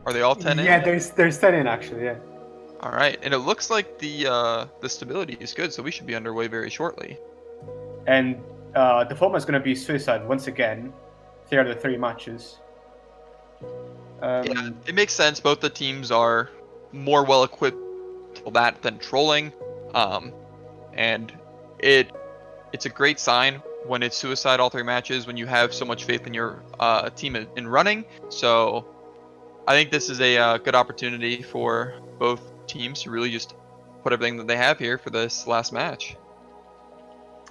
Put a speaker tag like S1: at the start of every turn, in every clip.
S1: Are they all 10 in?
S2: Yeah, there's 10 in actually. Yeah.
S1: All right, and it looks like the stability is good, so we should be underway very shortly.
S2: And the format is going to be suicide once again. 3 out of 3 matches.
S1: Yeah, it makes sense. Both the teams are more well equipped for that than trolling, and it's a great sign when it's suicide all 3 matches when you have so much faith in your team in running. So I think this is a good opportunity for both teams to really just put everything that they have here for this last match.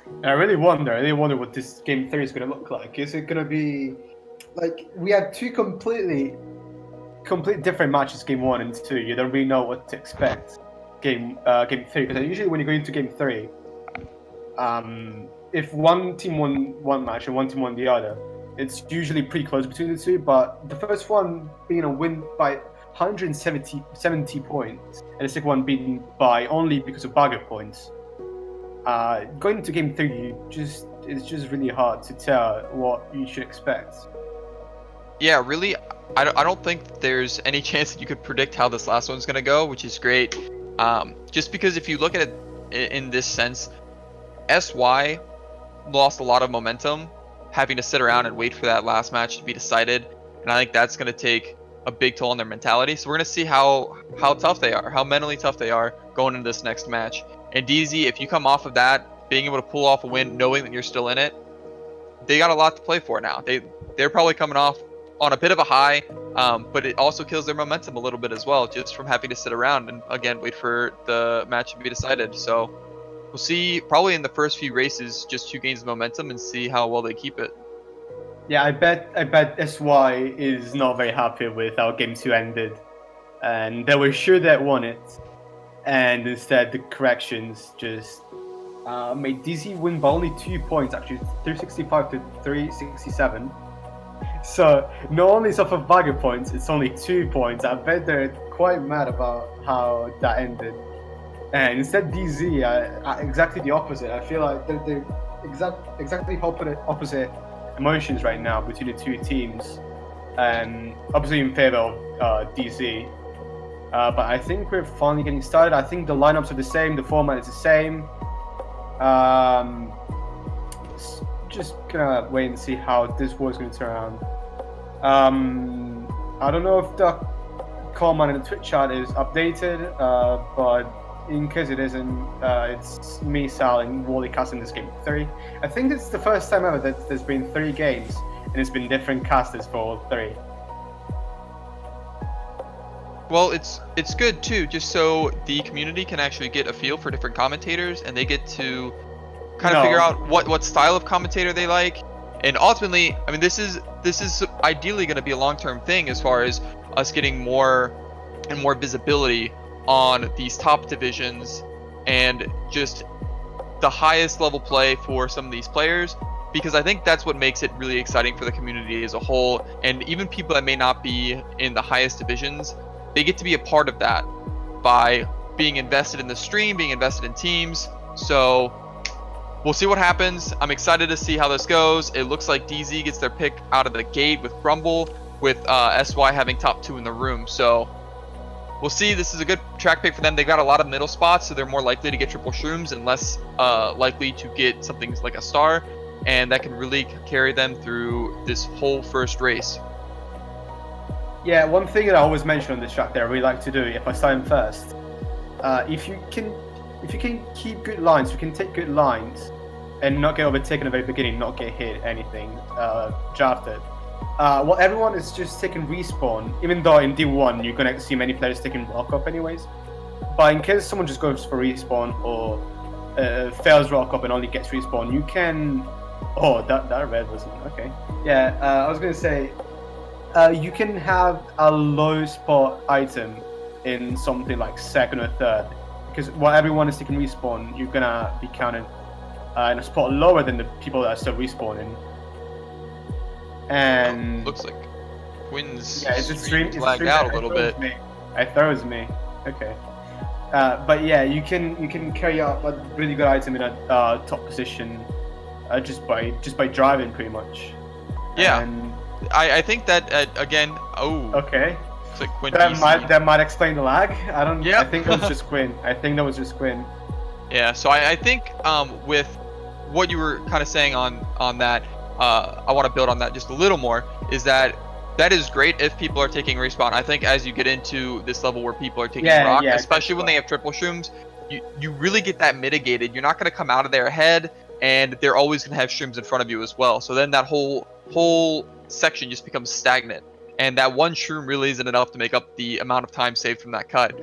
S2: And I really wonder what this game 3 is going to look like. Is it going to be like we had 2 complete different matches, game 1 and 2. You don't really know what to expect game 3, because usually when you go into game 3, if one team won one match and one team won the other, it's usually pretty close between the 2. But the first one being a win by 170 points, and the second one being by only because of bagger points. Going into game 3, it's just really hard to tell what you should expect.
S1: Yeah, really, I don't think there's any chance that you could predict how this last one's gonna go, which is great. Just because if you look at it in this sense, SY lost a lot of momentum, having to sit around and wait for that last match to be decided, and I think that's gonna take a big toll on their mentality. So we're gonna see how tough they are, how mentally tough they are going into this next match. And DZ, if you come off of that, being able to pull off a win, knowing that you're still in it, they got a lot to play for now. They're probably coming off on a bit of a high, but it also kills their momentum a little bit as well, just from having to sit around and again wait for the match to be decided. So we'll see probably in the first few races just 2 gains of momentum and see how well they keep it.
S2: Yeah, I bet SY is not very happy with how game 2 ended, and they were sure they won it, and instead the corrections just made DZ win by only 2 points, actually 365 to 367. So not only is off of bagger points, it's only 2 points. I bet they're quite mad about how that ended. And instead DZ, exactly the opposite. I feel like they're exactly opposite emotions right now between the 2 teams. Obviously in favor of DZ. But I think we're finally getting started. I think the lineups are the same, the format is the same. Just gonna wait and see how this war is going to turn around. I don't know if the comment in the Twitch chat is updated, but in case it isn't, it's me, Sal, and Wally casting this game 3. I think it's the first time ever that there's been 3 games, and it's been different casters for all 3.
S1: Well, it's good too, just so the community can actually get a feel for different commentators, and they get to kind of figure out what style of commentator they like. And ultimately, I mean, this is ideally going to be a long-term thing as far as us getting more and more visibility on these top divisions and just the highest level play for some of these players, because I think that's what makes it really exciting for the community as a whole. And even people that may not be in the highest divisions, they get to be a part of that by being invested in the stream, being invested in teams. So we'll see what happens. I'm excited to see how this goes. It looks like DZ gets their pick out of the gate with Grumble, with SY having top 2 in the room. So we'll see. This is a good track pick for them. They got a lot of middle spots, so they're more likely to get triple shrooms and less likely to get something like a star, and that can really carry them through this whole first race.
S2: Yeah, one thing that I always mention on this track that I really like to do if I start in first, if you can keep good lines, you can take good lines and not get overtaken at the very beginning, not get hit, anything, drafted. Well, everyone is just taking respawn, even though in D1 you're going to see many players taking rock up anyways. But in case someone just goes for respawn or fails rock up and only gets respawn, you can... Oh, that red wasn't... Okay. Yeah, I was going to say, you can have a low spot item in something like second or third, because while everyone is taking respawn, you're gonna be counted in a spot lower than the people that are still respawning. And
S1: looks like Quinn's
S2: stream
S1: lagged out a little bit.
S2: It throws me. Okay. But yeah, you can carry out a really good item in a top position just by driving pretty much.
S1: Yeah.
S2: And
S1: I think that again. Oh.
S2: Okay.
S1: Looks like Quinn
S2: That
S1: DC.
S2: might explain the lag. I don't.
S1: Yep.
S2: I think that was just Quinn. I think that was just Quinn.
S1: Yeah, so I think with what you were kind of saying on that, I want to build on that just a little more, is that is great if people are taking respawn. I think as you get into this level where people are taking rock, especially when they have triple shrooms, you really get that mitigated. You're not going to come out of there ahead, and they're always going to have shrooms in front of you as well. So then that whole section just becomes stagnant, and that one shroom really isn't enough to make up the amount of time saved from that cut.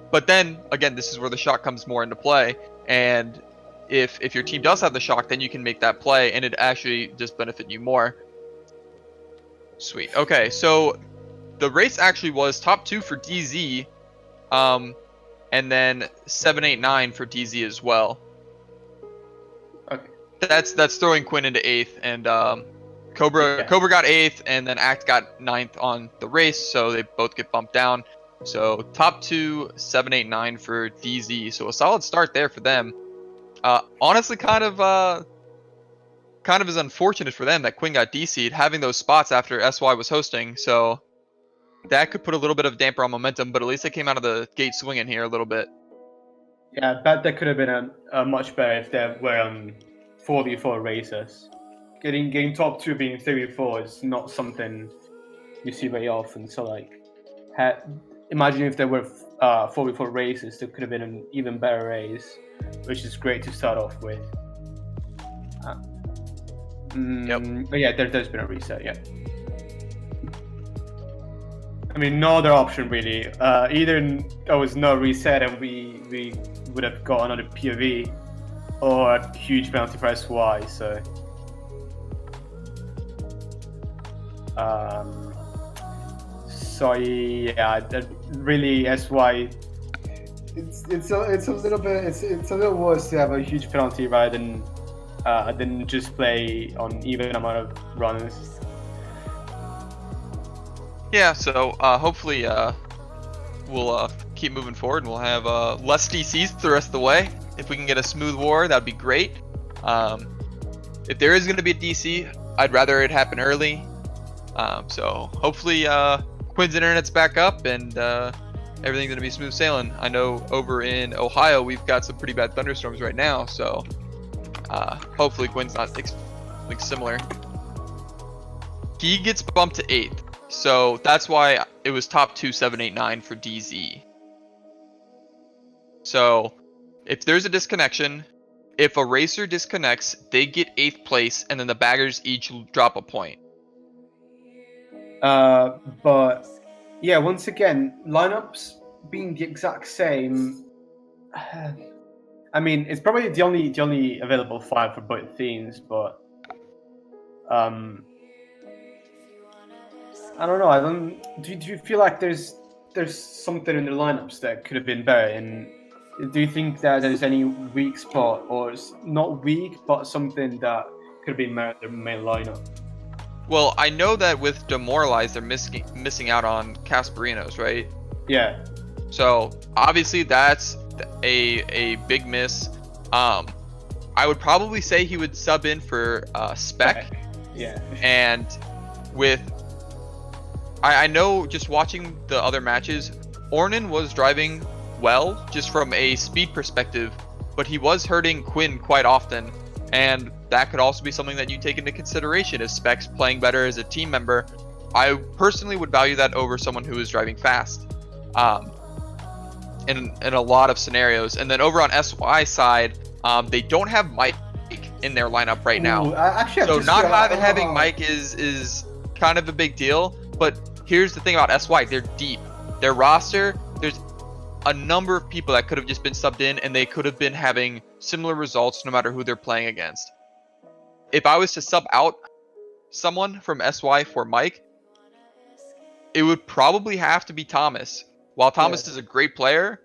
S1: But then again, this is where the shock comes more into play, and if your team does have the shock, then you can make that play, and it actually just benefit you more. Sweet. Okay, so the race actually was top 2 for DZ, and then 789 for DZ as well.
S2: Okay.
S1: That's throwing Quinn into 8th, and Cobra got 8th, and then Act got 9th on the race, so they both get bumped down. So top 2, 789 for DZ. So a solid start there for them. Honestly, kind of is unfortunate for them that Quinn got DC'd, having those spots after SY was hosting. So that could put a little bit of damper on momentum, but at least they came out of the gate swinging here a little bit.
S2: Yeah, I bet that could have been a much better if there were 4v4 races. Getting top 2 being 3v4 is not something you see very often. So like, imagine if there were 4v4 races, there could have been an even better race, which is great to start off with.
S1: Yep.
S2: But yeah, there's been a reset. Yeah. I mean, no other option really. Either there was no reset and we would have got another POV, or a huge penalty for SY. So yeah, that really SY. It's a little bit it's a little worse to have a huge penalty rather than just play on even amount of runs.
S1: Yeah, so hopefully we'll keep moving forward, and we'll have less DCs the rest of the way. If we can get a smooth war, that'd be great. If there is going to be a DC, I'd rather it happen early. So hopefully Quinn's internet's back up, and everything's going to be smooth sailing. I know over in Ohio we've got some pretty bad thunderstorms right now, so hopefully Quinn's not something similar. He gets bumped to 8th. So that's why it was top 2, 789 for DZ. So if there's a disconnection, if a racer disconnects, they get 8th place, and then the baggers each drop a point.
S2: But yeah, once again, lineups being the exact same. I mean, it's probably the only available 5 for both themes, but I don't know. Do you feel like there's something in the lineups that could have been better? And do you think that there's any weak spot, or not weak, but something that could have been their main lineup?
S1: Well, I know that with Demoralize, they're missing out on Casperinos, right?
S2: Yeah.
S1: So obviously that's a big miss. I would probably say he would sub in for Spec.
S2: Yeah.
S1: And with I know just watching the other matches, Ornan was driving well just from a speed perspective, but he was hurting Quinn quite often, and that could also be something that you take into consideration. If Spec's playing better as a team member, I personally would value that over someone who is driving fast in a lot of scenarios. And then over on SY side, they don't have Mike in their lineup right now. So not having Mike is kind of a big deal. But here's the thing about SY, they're deep. Their roster, there's a number of people that could have just been subbed in, and they could have been having similar results no matter who they're playing against. If I was to sub out someone from SY for Mike, it would probably have to be Thomas. While Thomas is a great player,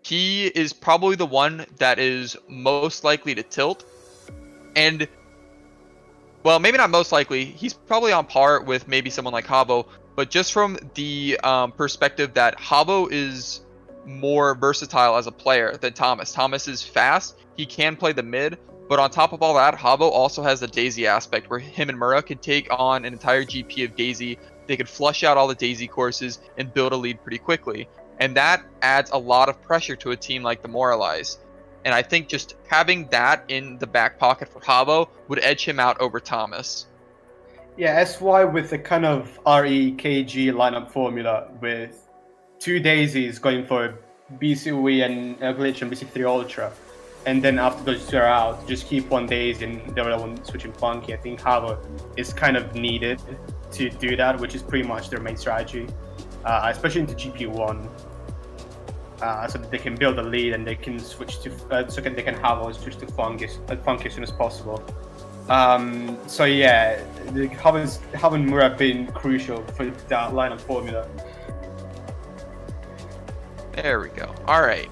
S1: he is probably the one that is most likely to tilt. And well, maybe not most likely. He's probably on par with maybe someone like Havo, but just from the perspective that Havo is more versatile as a player than Thomas. Thomas is fast. He can play the mid, but on top of all that, Havo also has the Daisy aspect where him and Mura can take on an entire GP of Daisy they could flush out all the daisy courses and build a lead pretty quickly. And that adds a lot of pressure to a team like Demoralize. And I think just having that in the back pocket for Havo would edge him out over Thomas.
S2: Yeah, SY with the kind of REKG lineup formula with 2 daisies going for BCUE and Glitch and BC3 Ultra. And then after those 2 are out, just keep 1 daisy and the other one switching Funky. I think Havo is kind of needed to do that, which is pretty much their main strategy, especially into GP1. So that they can build a lead and they can switch to so they can have or switch to Funky as soon as possible. So yeah, having Mura been crucial for that lineup formula.
S1: There we go. All right,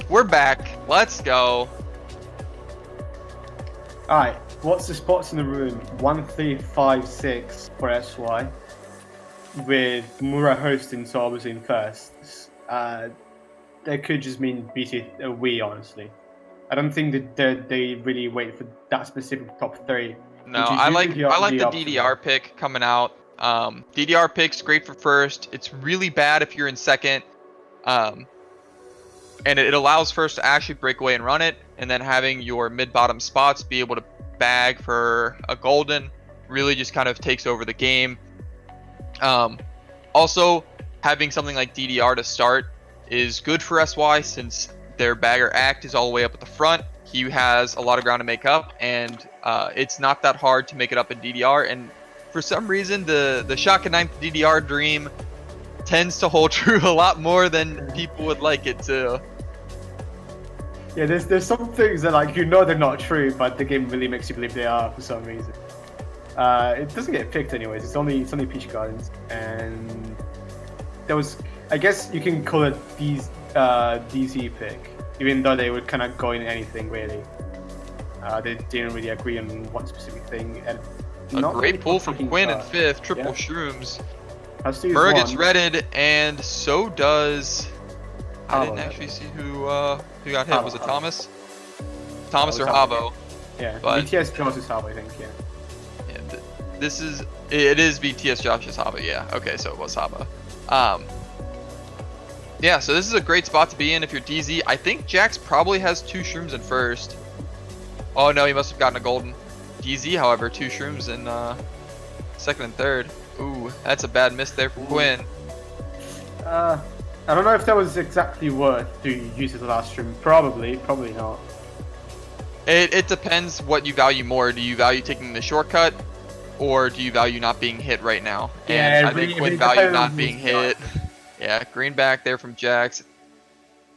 S1: we're back. Let's go.
S2: All right, what's the spots in the room? 1, 3, 5, 6 for SY, with Mura hosting, so obviously in first. That could just mean BT Wii, honestly. I don't think that they really wait for that specific top 3.
S1: No, I like the DDR pick coming out. DDR pick's great for first. It's really bad if you're in second. And it allows first to actually break away and run it, and then having your mid-bottom spots be able to bag for a golden really just kind of takes over the game. Also, having something like DDR to start is good for SY since their bagger act is all the way up at the front. He has a lot of ground to make up, and it's not that hard to make it up in DDR. And for some reason, the shotgun 9th DDR dream tends to hold true a lot more than people would like it to.
S2: Yeah, there's some things that, like, you know they're not true, but the game really makes you believe they are for some reason. It doesn't get picked anyways. It's only Peach Gardens, and there was, I guess you can call it DC pick, even though they were kind of going anything really. They didn't really agree on one specific thing. And
S1: a great pull from Quinn in 5th, triple shrooms.
S2: Murr
S1: gets redded, and so does. I didn't actually see who got hit. Was it Thomas? Thomas or Havo?
S2: Yeah,
S1: but
S2: BTS Josh's Havo, I think. Yeah.
S1: It is BTS Josh's Havo. Yeah. Okay, so it was Havo. Yeah, so this is a great spot to be in if you're DZ. I think Jax probably has 2 shrooms in first. Oh no, he must have gotten a golden. DZ, however, 2 shrooms in second and third. Ooh, that's a bad miss there from Quinn.
S2: I don't know if that was exactly worth to use as the last shroom. Probably not.
S1: It depends what you value more. Do you value taking the shortcut, or do you value not being hit right now? And I think Quinn valued not being hit. Yeah, green back there from Jax.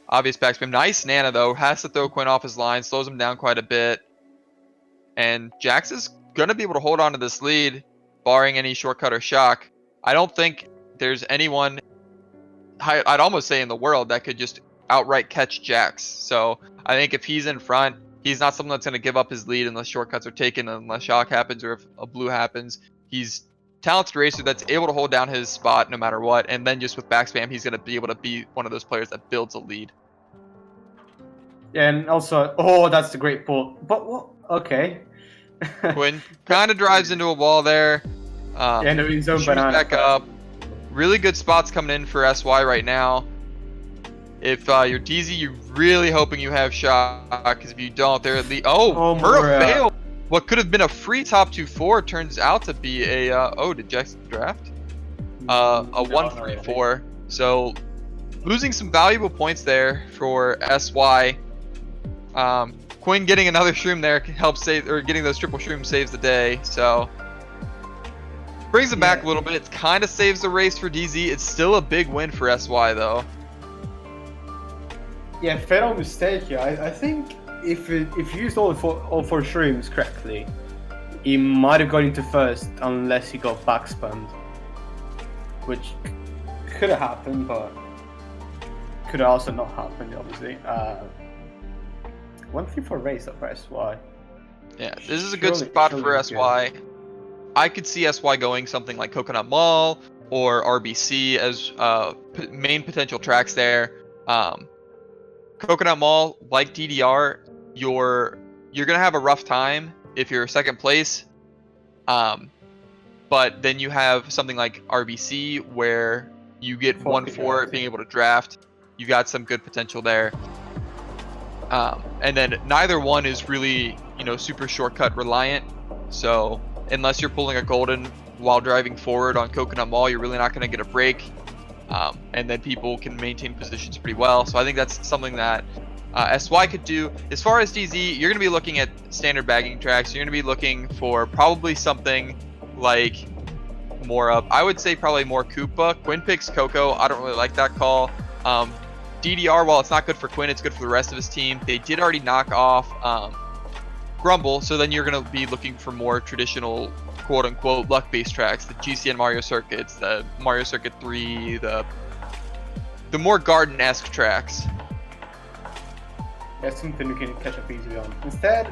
S1: Obvious backspam. Nice Nana, though. Has to throw Quinn off his line. Slows him down quite a bit. And Jax is going to be able to hold on to this lead, barring any shortcut or shock. I don't think there's anyone, I'd almost say in the world, that could just outright catch Jax. So I think if he's in front, he's not someone that's going to give up his lead unless shortcuts are taken, unless shock happens, or if a blue happens. He's talented racer that's able to hold down his spot no matter what, and then just with backspam he's going to be able to be one of those players that builds a lead.
S2: Yeah, and also, oh, that's the great pull. But what? Okay.
S1: Quinn kind of drives into a wall there.
S2: Yeah, no, he's own banana.
S1: Back up. Really good spots coming in for SY right now. If you're DZ, you're really hoping you have shock, because if you don't, they're the Murrah failed. What could have been a free top 2-4 turns out to be a did Jax draft? A 1-3-4. So losing some valuable points there for SY. Quinn getting another shroom there helps save, or getting those triple shrooms saves the day. So brings it back a little bit. It kind of saves the race for DZ. It's still a big win for SY though.
S2: Yeah, fatal mistake here. I think if you used all four shrooms correctly, he might have gone into first unless he got backspammed, which could have happened, but could have also not happened, obviously. 1-3-4 race up for SY.
S1: Yeah, this is a good spot for SY. Good. I could see SY going something like Coconut Mall or RBC as main potential tracks there. Coconut Mall, like DDR, you're gonna have a rough time if you're second place, but but then you have something like RBC where you get 1-4 being able to draft. You got some good potential there. And then neither one is really, you know, super shortcut reliant. So unless you're pulling a golden while driving forward on Coconut Mall, you're really not going to get a break. And then people can maintain positions pretty well. So I think that's something that SY could do. As far as DZ, you're going to be looking at standard bagging tracks. You're going to be looking for probably something like more of, I would say probably more Koopa. Quinn picks Coco. I don't really like that call. DDR, while it's not good for Quinn, it's good for the rest of his team. They did already knock off Grumble, so then you're going to be looking for more traditional quote-unquote luck-based tracks, the GCN Mario Circuits, the Mario Circuit 3, the more garden-esque tracks.
S2: That's something we can catch up easily on. Instead,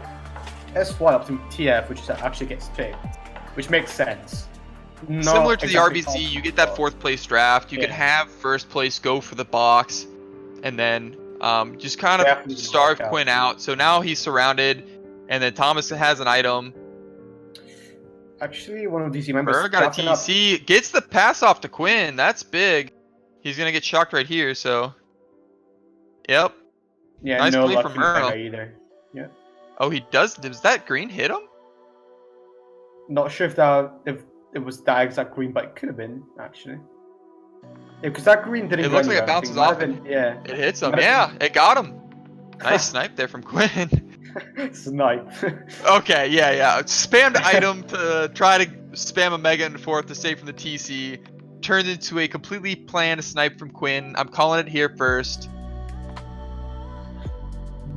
S2: SY up to TF, which actually gets picked, which makes sense.
S1: Similar to the RBC, you get that 4th place draft. You could have 1st place go for the box, and then just kind of starve Quinn out. So now he's surrounded, and then Thomas has an item.
S2: Actually, one of DC members
S1: got a TC, gets the pass off to Quinn. That's big. He's gonna get shocked right here. So, yep.
S2: Yeah,
S1: nice
S2: no
S1: play from Merle.
S2: Either. Yeah.
S1: Oh, he does. Does that green hit him?
S2: Not sure if it was that exact green, but it could have been actually. Yeah, because that green didn't.
S1: It looks like it bounces off.
S2: Yeah.
S1: It hits him. Yeah, it got him. Nice snipe there from Quinn.
S2: Snipe.
S1: Okay, yeah. Spammed item to try to spam a Mega and 4th to save from the TC. Turned into a completely planned snipe from Quinn. I'm calling it here first.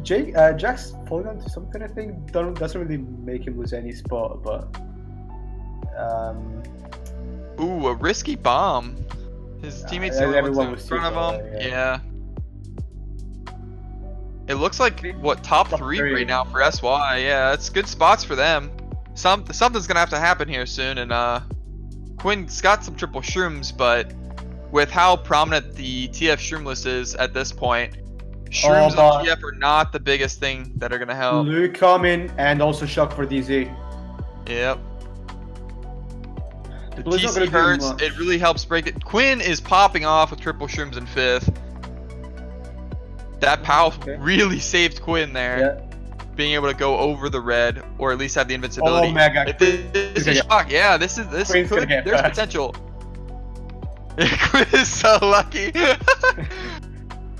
S2: Jack's falling onto something, I think. Doesn't really make him lose any spot, but.
S1: Ooh, a risky bomb. His teammates
S2: everyone was
S1: in front of him. Yeah. It looks like top three right now for SY. Yeah, it's good spots for them. Something's gonna have to happen here soon, and Quinn's got some triple shrooms, but with how prominent the TF shroom list is at this point, shrooms on TF are not the biggest thing that are gonna help.
S2: Luke coming and also shock for DZ.
S1: Yep. The TC hurts. It really helps break it. Quinn is popping off with triple shrooms in 5th. That POW really saved Quinn there.
S2: Yeah.
S1: Being able to go over the red, or at least have the invincibility.
S2: Oh, Mega.
S1: This is shock. Yeah, there's potential. Quinn is so lucky.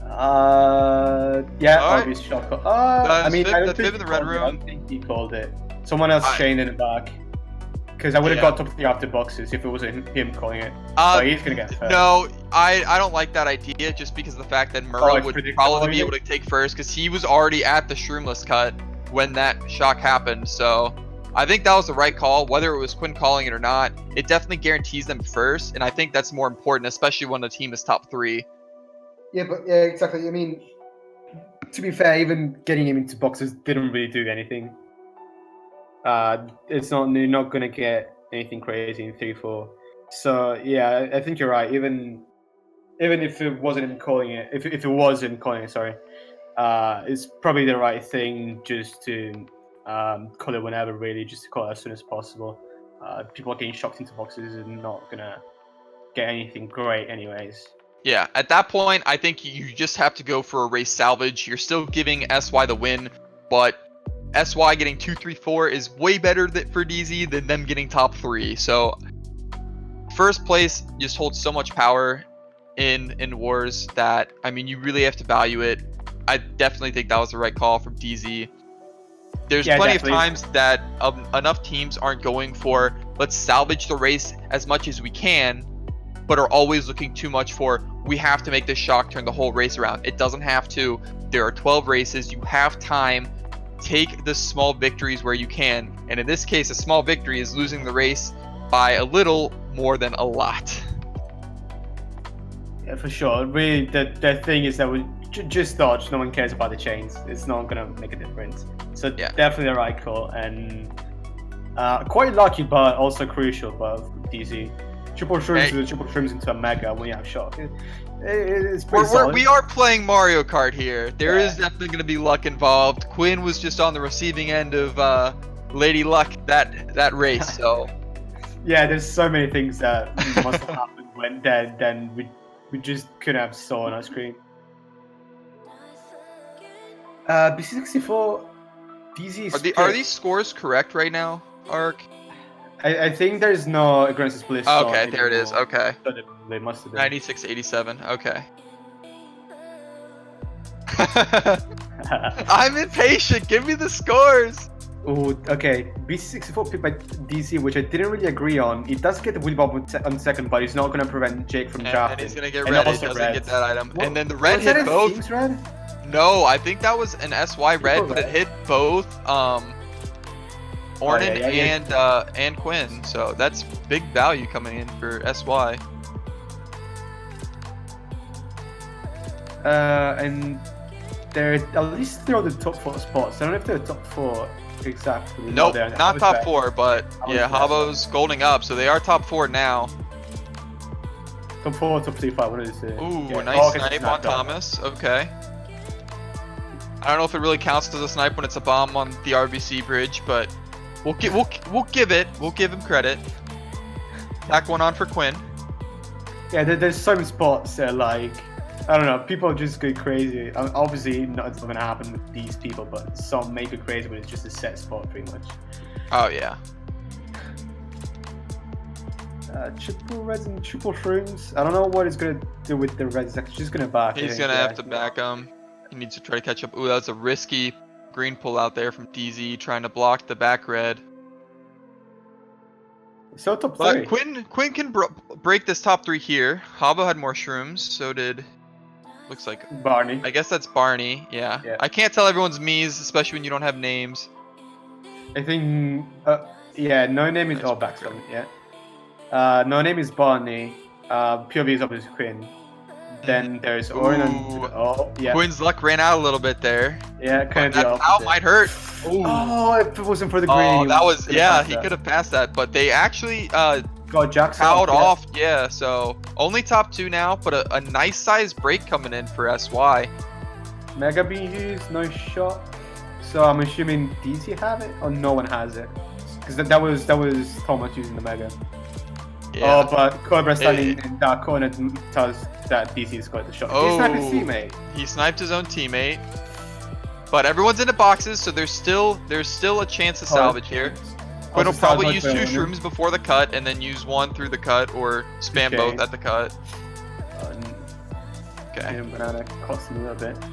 S2: Obvious shock. I mean, I don't think
S1: in the red room.
S2: I don't think he called it. Someone else chained in the back. Because I would have got top 3 after boxes if it wasn't him calling it. But he's gonna get first.
S1: No, I don't like that idea just because of the fact that Murrow would probably be able to take first because he was already at the shroomless cut when that shock happened. So I think that was the right call. Whether it was Quinn calling it or not, it definitely guarantees them first, and I think that's more important, especially when the team is top 3.
S2: Yeah, exactly. I mean, to be fair, even getting him into boxes didn't really do anything. It's not, you're not gonna get anything crazy in 3-4. So yeah, I think you're right. Even if it wasn't him calling it, if it was him calling it, sorry, it's probably the right thing just to call it whenever, really, just to call it as soon as possible. People are getting shocked into boxes and not gonna get anything great anyways.
S1: Yeah, at that point, I think you just have to go for a race salvage. You're still giving SY the win, but SY getting 2, 3, 4 is way better for DZ than them getting top 3. So first place just holds so much power in wars that, I mean, you really have to value it. I definitely think that was the right call from DZ. There's plenty of times that enough teams aren't going for, let's salvage the race as much as we can, but are always looking too much for, we have to make this shock turn the whole race around. It doesn't have to. There are 12 races. You have time. Take the small victories where you can, and in this case, a small victory is losing the race by a little more than a lot.
S2: Yeah, for sure. Really, the thing is that we just dodge. No one cares about the chains. It's not gonna make a difference. So definitely the right call, and quite lucky, but also crucial. But DZ triple shrooms into a Mega when you have shock. It's pretty solid.
S1: We are playing Mario Kart here. There is definitely going to be luck involved. Quinn was just on the receiving end of Lady Luck that race, so
S2: Yeah, there's so many things that must have happened when then we just couldn't have saw on our screen. B64 DZ
S1: Are these scores correct right now, Ark?
S2: I think there's no aggressive split
S1: Okay, there it is.
S2: anymore.
S1: Okay.
S2: So they must have been.
S1: 96-87. Okay. I'm impatient. Give me the scores.
S2: Oh, okay. B64 picked by DC, which I didn't really agree on. It does get the wheel bomb on second, but it's not going to prevent Jake from drafting.
S1: And he's going to get red. It doesn't get that item.
S2: What?
S1: And then the red
S2: Was that
S1: hit
S2: a
S1: both.
S2: Teams red?
S1: No, I think that was an SY red, but it hit both Ornan and Quinn. So that's big value coming in for SY.
S2: And they're at least they're on the top 4 spots. I don't know if they're top 4 exactly.
S1: Nope,
S2: No,
S1: not top 4, but yeah, Habo's golding up, so they are top 4 now.
S2: Top 4, top 3, 5, what is it?
S1: Ooh,
S2: Yeah.
S1: nice
S2: Okay,
S1: snipe on Thomas. Okay. I don't know if it really counts as a snipe when it's a bomb on the RBC bridge, but we'll give him credit. Back one on for Quinn.
S2: Yeah, there's some spots that like, I don't know, people just go crazy. Obviously, it's not going to happen with these people, but some make it crazy when it's just a set spot, pretty much.
S1: Oh yeah.
S2: Triple reds and triple shrooms. I don't know what he's going to do with the reds. He's just going to back.
S1: He's going to have to back him. He needs to try to catch up. Ooh, that's a risky green pull out there from DZ, trying to block the back red.
S2: So top 3.
S1: But Quinn can break this top 3 here. Habo had more shrooms, so did, looks like
S2: Barney.
S1: I guess that's Barney. Yeah. I can't tell everyone's me's, especially when you don't have names.
S2: I think, yeah, no name is all back from it, yeah. No name is Barney. POV is obviously Quinn. Then there's Ornan. Oh, yeah.
S1: Quinn's luck ran out a little bit there.
S2: Yeah, kind of the opposite.
S1: That might hurt. Ooh.
S2: Oh, if it wasn't for the green.
S1: Oh, that was, yeah, he could have passed that. But they actually
S2: got Jackson
S1: fouled off. Yeah, so only top 2 now, but a nice size break coming in for SY.
S2: Mega being used, no shot. So I'm assuming DC have it, or no one has it? Because that was Thomas using the Mega.
S1: Yeah.
S2: Oh, but Cobra standing in that corner tells that DC scored the shot.
S1: Oh,
S2: he sniped his teammate.
S1: He sniped his own teammate. But everyone's in the boxes, so there's still a chance to salvage here. Quinn will probably use 2 shrooms before the cut, and then use 1 through the cut, or spam both at the cut. Okay.
S2: Banana cost him a little bit.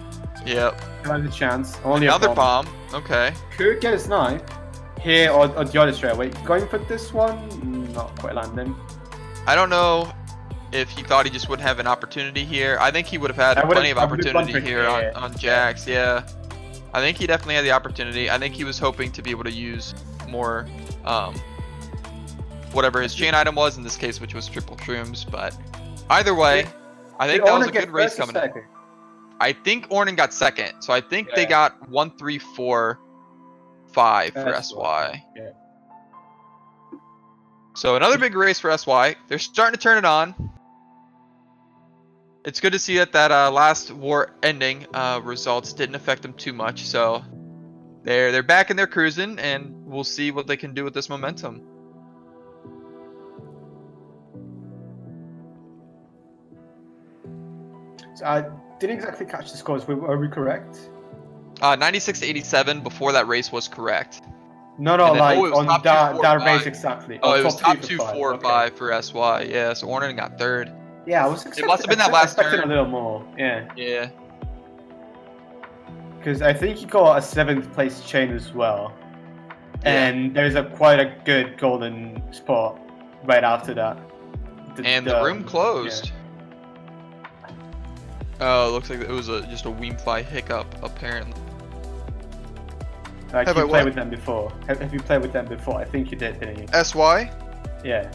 S1: Yep.
S2: Another chance. Only
S1: another bomb. Okay.
S2: Could get a snipe here or the other straight away. Going for this one, not quite landing.
S1: I don't know if he thought he just wouldn't have an opportunity here. I think he would have had plenty of opportunity here on Jax. Yeah. I think he definitely had the opportunity. I think he was hoping to be able to use more, whatever his chain item was in this case, which was triple shrooms. But either way, I think that was a good race coming in. I think Ornan got second, so I think they got 1, 3, 4, 5 for SY.
S2: Yeah.
S1: So another big race for SY. They're starting to turn it on. It's good to see that last war ending results didn't affect them too much. So they're back in their cruising, and we'll see what they can do with this momentum.
S2: So I didn't exactly catch the scores. Are we correct?
S1: 96-87 before that race was correct.
S2: No, like on that race exactly.
S1: Oh, it was top 2, 4, 5 for SY. Yeah, so Ornan got 3rd.
S2: Yeah, I was expecting.
S1: It must have been that last turn.
S2: A little more. Yeah.
S1: Yeah.
S2: Because I think he got a 7th place chain as well, and there's quite a good golden spot right after that.
S1: The room closed. Yeah. Oh, it looks like it was just a Wiimmfi hiccup apparently.
S2: Have you played with them before? Have you played with them before? I think you did, didn't you?
S1: SY?
S2: Yeah.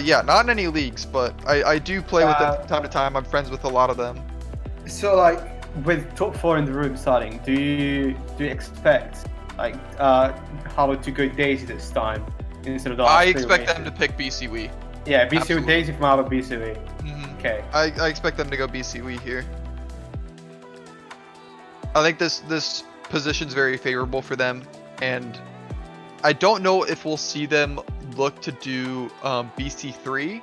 S1: Yeah, not in any leagues, but I do play with them from time to time. I'm friends with a lot of them.
S2: So like with top 4 in the room starting, do you expect like Howard to go Daisy this time instead of the
S1: I expect them to pick BCW.
S2: Yeah, BCW Daisy from Howard BCW. Okay.
S1: I expect them to go BCW here. I think this position's very favorable for them, and I don't know if we'll see them look to do BC3.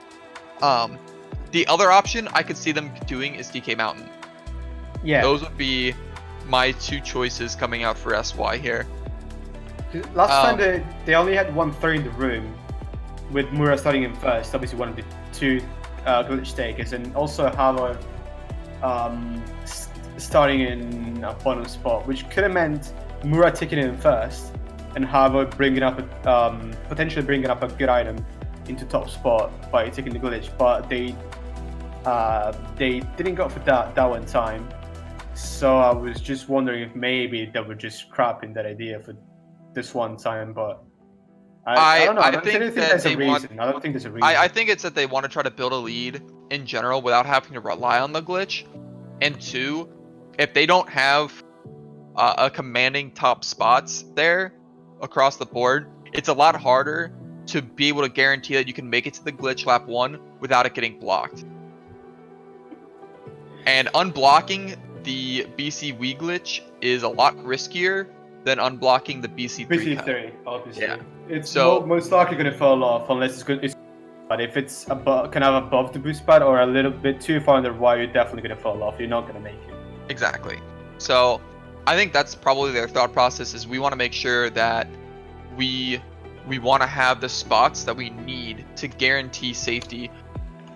S1: The other option I could see them doing is DK Mountain.
S2: Yeah.
S1: Those would be my two choices coming out for SY here.
S2: Last time they only had 1-3 in the room, with Mura starting in first, obviously one of the two glitch takers, and also Havo starting in a bottom spot, which could have meant Mura taking it in first, and Havo bringing up potentially bringing up a good item into top spot by taking the glitch, but they didn't go for that one time. So I was just wondering if maybe they were just scrapping that idea for this one time, but I don't know. I don't think there's a reason. I don't think there's a reason.
S1: I think it's that they want to try to build a lead in general without having to rely on the glitch. And two, if they don't have a commanding top spots there across the board, it's a lot harder to be able to guarantee that you can make it to the glitch lap 1 without it getting blocked. And unblocking the BC Wii glitch is a lot riskier than unblocking the BC3.
S2: BC3, obviously.
S1: Yeah.
S2: It's
S1: so
S2: most likely going to fall off unless it's good. But if it's kind of above the boost pad or a little bit too far on the right, you're definitely going to fall off. You're not going to make it.
S1: Exactly. So I think that's probably their thought process, is we want to make sure that we want to have the spots that we need to guarantee safety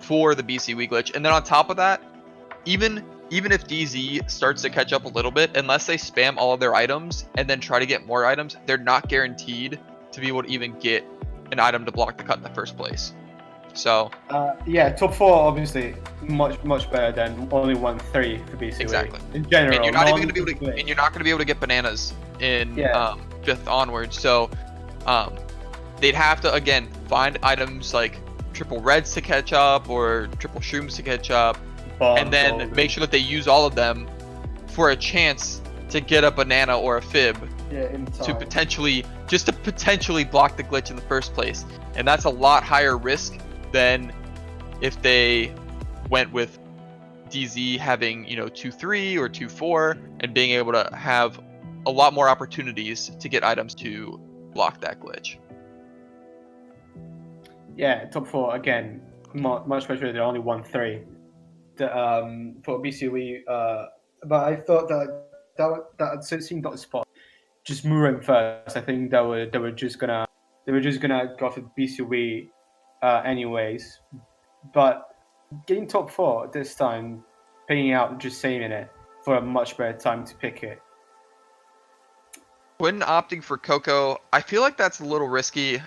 S1: for the BC Wii glitch. And then on top of that, even if DZ starts to catch up a little bit, unless they spam all of their items and then try to get more items, they're not guaranteed to be able to even get an item to block the cut in the first place. So
S2: yeah, top 4 obviously much better than only 1-3 for BC.
S1: Exactly.
S2: In general,
S1: and you're not even going to be able to, and you're not going to be able to get bananas in 5th onwards. So they'd have to again find items like triple reds to catch up or triple shrooms to catch up, and then make sure that they use all of them for a chance to get a banana or a fib to potentially block the glitch in the first place. And that's a lot higher risk than if they went with DZ having 2-3 or 2-4 and being able to have a lot more opportunities to get items to block that glitch. Yeah,
S2: top 4 again, much better than only 1-3 for BCW. But I thought that seeing that spot, just moving first. I think they were just gonna go for BCW anyways. But getting top 4 this time, picking out just saving it for a much better time to pick it.
S1: When opting for Coco, I feel like that's a little risky.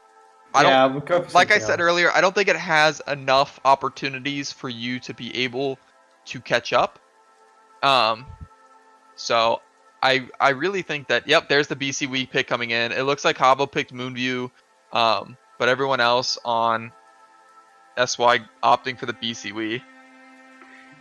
S2: We'll go for
S1: like I said earlier, I don't think it has enough opportunities for you to be able to catch up. So I really think that, yep, there's the BC Wii pick coming in. It looks like Havo picked Moonview, but everyone else on SY opting for the BC Wii.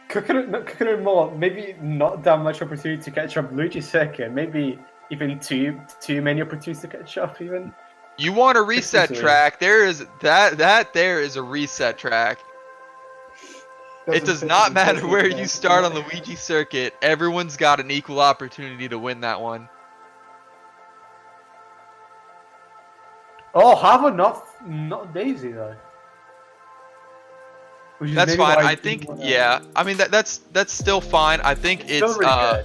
S2: Coconut Mall, maybe not that much opportunity to catch up. Luigi second, maybe even too many opportunities to catch up even.
S1: You want a reset track? There is there is a reset track. It does not matter where you start on the Luigi circuit. Everyone's got an equal opportunity to win that one.
S2: Oh, Havo not Daisy though.
S1: That's fine. I think I mean that's still fine. I think it's
S2: really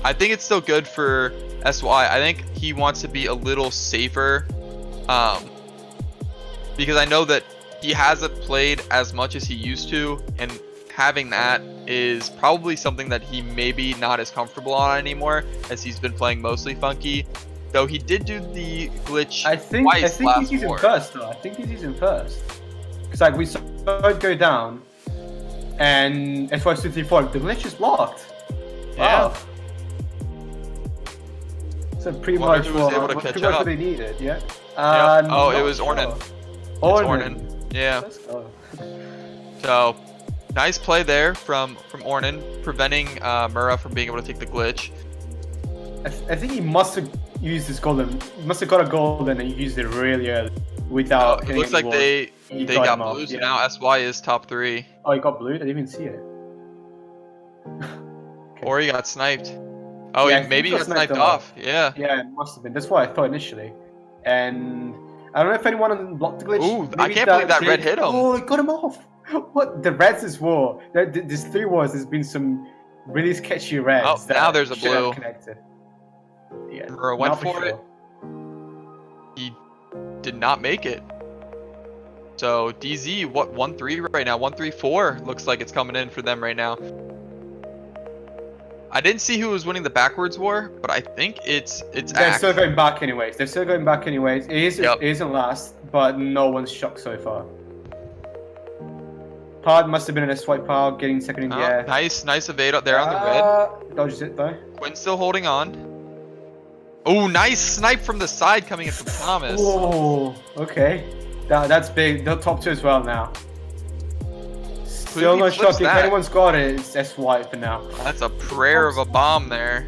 S1: I think it's still good for SY. I think he wants to be a little safer, because I know that he hasn't played as much as he used to, and having that is probably something that he maybe not as comfortable on anymore, as he's been playing mostly funky. Though he did do the glitch twice last
S2: he's
S1: war.
S2: in first though. I think he's in first. Because like we saw it go down, and SY234, the glitch is blocked.
S1: Yeah.
S2: Wow. So pretty much what they needed, yeah.
S1: Oh, it was Ornan. Ornan. Yeah.
S2: Let's go.
S1: So nice play there from Ornan, preventing Mura from being able to take the glitch.
S2: I think he must have used his golden. Must have got a golden and used it really early without.
S1: It looks like they got blues, and now SY is top 3.
S2: Oh, he got blued? I didn't even see it.
S1: Okay. Or he got sniped. Oh, maybe he got sniped off. Yeah.
S2: Yeah, it must have been. That's what I thought initially. And I don't know if anyone unblocked the glitch.
S1: Ooh, I can't believe that red hit him.
S2: Oh, it got him off. What? The reds is war. There's 3 wars. There's been some really sketchy reds.
S1: Oh, now there's a
S2: should have
S1: blue.
S2: Connected. Yeah,
S1: Mura went
S2: not
S1: for it.
S2: sure.
S1: He did not make it. So DZ, what, 1-3 right now? 1-3-4 looks like it's coming in for them right now. I didn't see who was winning the backwards war, but I think it's
S2: They're
S1: Act.
S2: still going back anyways. It isn't last, but no one's shocked so far. Pard must have been in a swipe pile, getting second in the air.
S1: Nice evade up there on the red.
S2: Dodges it though.
S1: Quinn still holding on. Oh, nice snipe from the side coming in from Thomas.
S2: Oh, okay. That's big. The top 2 as well now. Still
S1: He
S2: no
S1: flips
S2: shock. If
S1: that.
S2: anyone's got it, it's SY for now.
S1: That's a prayer of a bomb there.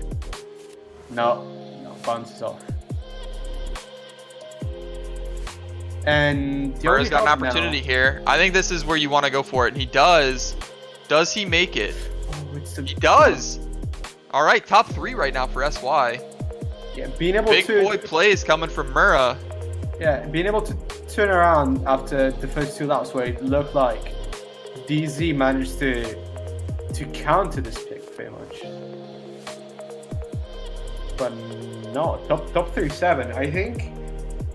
S2: No, bounces off. And
S1: Mura's got an opportunity here. I think this is where you want to go for it, and he does. Does he make it? He does. All right, top 3 right now for SY.
S2: Yeah, being able
S1: Big
S2: to
S1: boy plays coming from Mura.
S2: Yeah, being able to turn around after the first 2 laps where it looked like DZ managed to counter this pick pretty much. But no, top 37. I think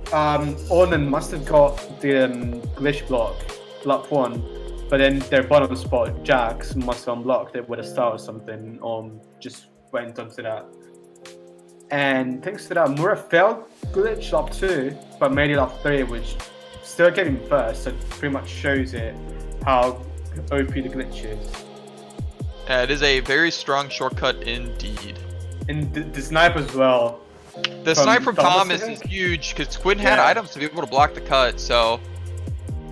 S2: Ornan must have got the glitch block 1, but then their bottom spot, Jax, must have unblocked it with a star or something, just went onto that. And thanks to that, Mura failed glitch lap 2, but made it lap 3, which still getting first, so pretty much shows it how OP the glitch is.
S1: Yeah, it is a very strong shortcut indeed.
S2: And the snipe as well.
S1: The snipe from Thomas
S2: I
S1: is
S2: think?
S1: huge because Quinn had items to be able to block the cut, so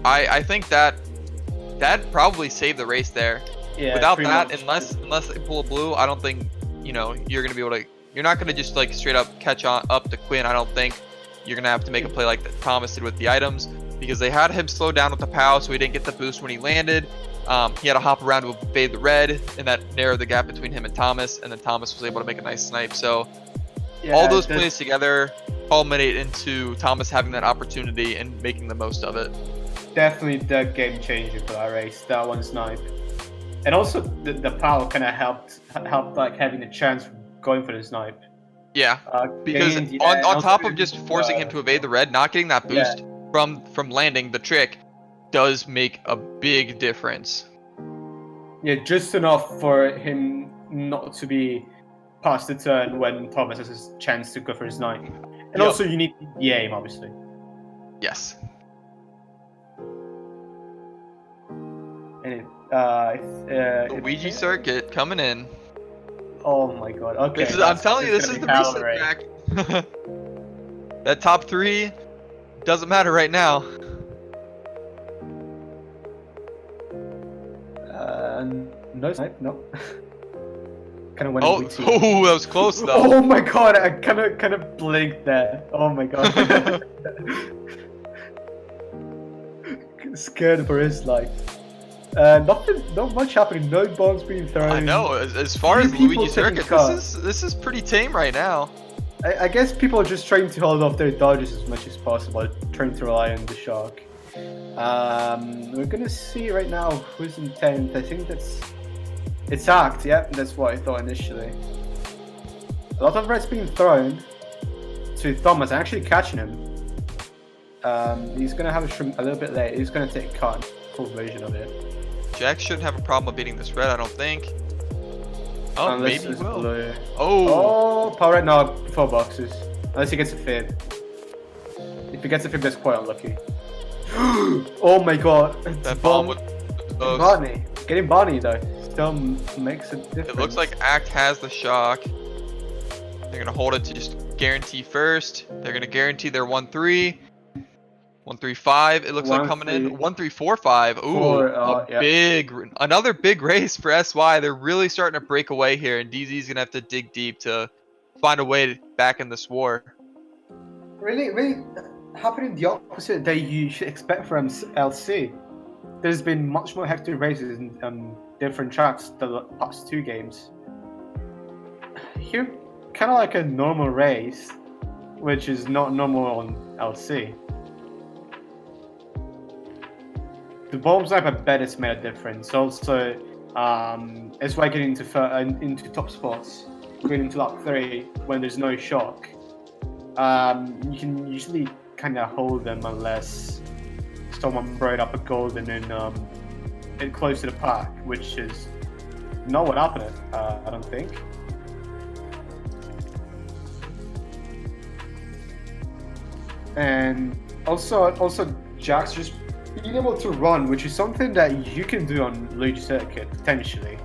S1: I think that probably saved the race there.
S2: Yeah,
S1: Without
S2: pretty
S1: that,
S2: much.
S1: unless they pull a blue, I don't think you're gonna be able to. You're not gonna just like straight up catch on up to Quinn. I don't think you're gonna have to make a play like that Thomas did with the items because they had him slow down with the POW, so he didn't get the boost when he landed. He had to hop around to evade the red, and that narrowed the gap between him and Thomas. And then Thomas was able to make a nice snipe. So all those plays together culminate into Thomas having that opportunity and making the most of it.
S2: Definitely the game changer for that race. That one snipe, and also the POW kind of helped like having a chance of going for the snipe.
S1: Yeah, because on top of just forcing him to evade the red, not getting that boost from landing the trick does make a big difference.
S2: Yeah, just enough for him not to be past the turn when Thomas has his chance to go for his snipe. And also you need the aim, obviously.
S1: Yes.
S2: And
S1: the Ouija circuit coming in.
S2: Oh my god. Okay.
S1: I'm telling you, this is the reset track. That top 3 doesn't matter right now.
S2: No snipe, no. Kind of went.
S1: Oh, that was close though.
S2: Oh my god, I kind of blinked there. Oh my god. Scared for his life. Not much happening. No bombs being thrown.
S1: I know. As far as Luigi Circuit, this is pretty tame right now.
S2: I guess people are just trying to hold off their dodges as much as possible, trying to rely on the shark. We're gonna see right now who's in 10th. I think it's Act. Yeah, that's what I thought initially. A lot of reds being thrown to Thomas, actually catching him. He's gonna have a shrimp a little bit late. He's gonna take Kart, full version of it.
S1: Jack shouldn't have a problem with beating this red, I don't think. Oh,
S2: Unless
S1: maybe
S2: it's
S1: he will.
S2: blue.
S1: Oh,
S2: power right now, 4 boxes. Unless he gets a fib. If he gets a fib, that's quite unlucky. Oh my god.
S1: that bomb was close.
S2: Barney. Getting Barney though still makes a difference.
S1: It looks like Act has the shock. They're gonna hold it to just guarantee first. They're gonna guarantee their 1-3. 1-3-5. It looks like coming in 1-3-4-5. Ooh, another big race for SY. They're really starting to break away here, and DZ's gonna have to dig deep to find a way back in this war.
S2: Really happening the opposite that you should expect from LC. There's been much more hectic races in different tracks the past 2 games. Here, kind of like a normal race, which is not normal on LC. the bombs sniper bet it's made a difference. Also, as we're getting into top spots, going into lap 3 when there's no shock, you can usually kind of hold them unless someone brought up a golden and close to the pack, which is not what happened. I don't think. And also Jack's just being able to run, which is something that you can do on Luigi Circuit potentially.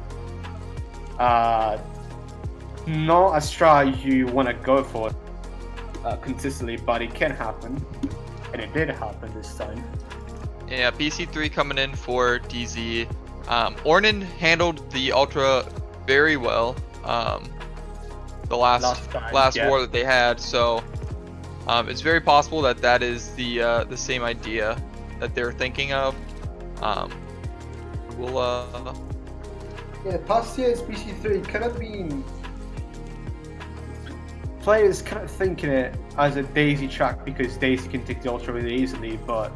S2: Not a strat you want to go for consistently, but it can happen, and it did happen this time.
S1: Yeah, BC3 coming in for DZ. Ornan handled the Ultra very well. The last war that they had, so it's very possible that that is the same idea that they're thinking of.
S2: Yeah, past year's BC3 kind of been players kind of thinking it as a Daisy track because Daisy can take the Ultra really easily, but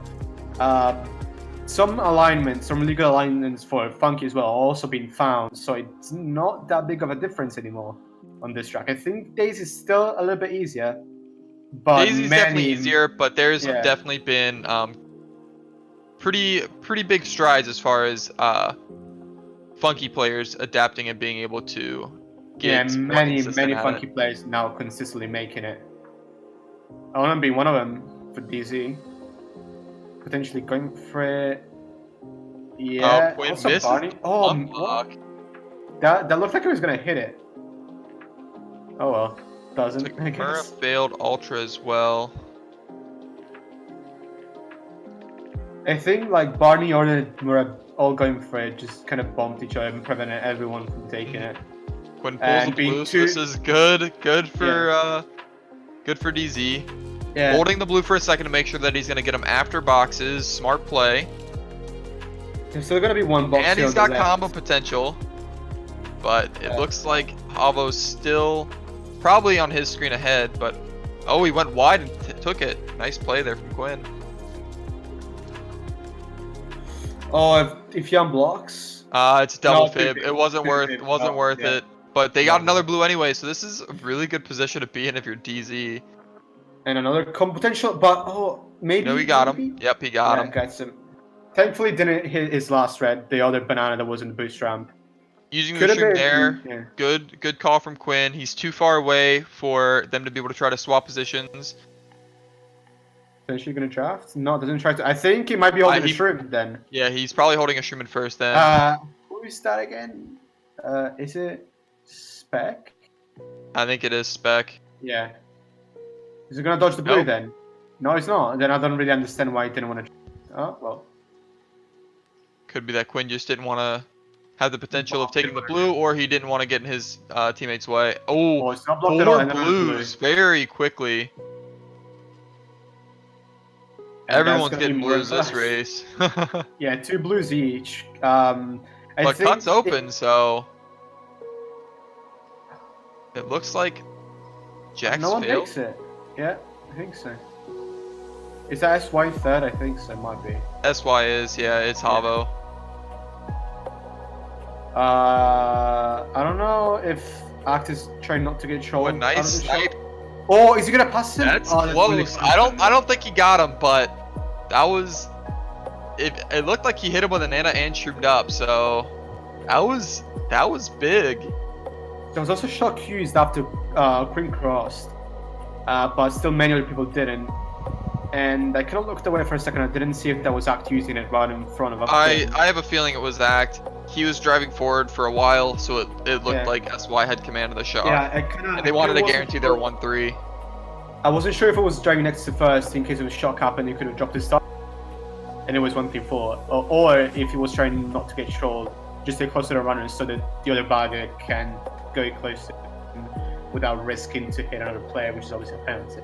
S2: some alignments, some really good alignments for Funky as well, are also being found, so it's not that big of a difference anymore on this track. I think Daisy's still a little bit easier, but
S1: Daisy's definitely easier, but there's definitely been pretty big strides as far as Funky players adapting and being able to get
S2: many Funky players now consistently making it. I want to be one of them for DZ. Potentially going for it. Yeah.
S1: Quinn
S2: also
S1: misses.
S2: Barney. That looked like he was gonna hit it. Oh well, doesn't. I guess.
S1: Failed Ultra as well.
S2: I think like Barney or were all going for it, just kind of bumped each other and prevented everyone from taking it.
S1: Quinn pulls the blue, so this is good for DZ.
S2: Yeah.
S1: Holding the blue for a second to make sure that he's going to get him after boxes. Smart play.
S2: There's still going to be one box.
S1: And he's got combo potential. But it looks like Havo's still probably on his screen ahead. But oh, he went wide and took it. Nice play there from Quinn.
S2: Oh, if you unblocks?
S1: It's a double fib. It wasn't worth it. But they got another blue anyway, so this is a really good position to be in if you're DZ.
S2: And another potential, but maybe.
S1: No, he got him. Yep, he got him.
S2: Got him. Thankfully, didn't hit his last red. The other banana that was in the boost ramp.
S1: Using the stream there. Yeah. Good call from Quinn. He's too far away for them to be able to try to swap positions.
S2: Potentially gonna draft? No, doesn't try to. I think he might be holding a shroom then.
S1: Yeah, he's probably holding a shroom first then.
S2: Who is that again? Is it Spec?
S1: I think it is Spec.
S2: Yeah. Is he gonna dodge the blue then? No, he's not. Then I don't really understand why he didn't want to. Oh well.
S1: Could be that Quinn just didn't want to have the potential of taking the blue, or he didn't want to get in his teammate's way. Oh,
S2: it's not blocked at all.
S1: Blues very quickly. Everyone's getting blues this race.
S2: Yeah, 2 blues each.
S1: But Cut's open, so it looks like Jack's
S2: no one
S1: failed.
S2: takes it. Yeah, I think so. Is that SY third? I think so. It might be.
S1: SY is, yeah, it's Havo.
S2: I don't know if Act is trying not to get trolled.
S1: Oh, a nice snipe.
S2: Oh, is he gonna pass him?
S1: That's close. Really I don't think he got him, but that was. It looked like he hit him with an Nana and shroomed up, so that was big.
S2: There was also shock used after Quinn crossed, but still many other people didn't. And I kind of looked away for a second. I didn't see if that was Act using it right in front of us.
S1: I have a feeling it was Act. He was driving forward for a while, so it looked like SY had command of the shot.
S2: Yeah,
S1: and they wanted to guarantee they were 1-3.
S2: I wasn't sure if it was driving next to first in case it was shock happened. He could have dropped his start, and it was 1-3-4, or if he was trying not to get trolled, just stay close to the runners so that the other bagger can go close to him without risking to hit another player, which is obviously a penalty.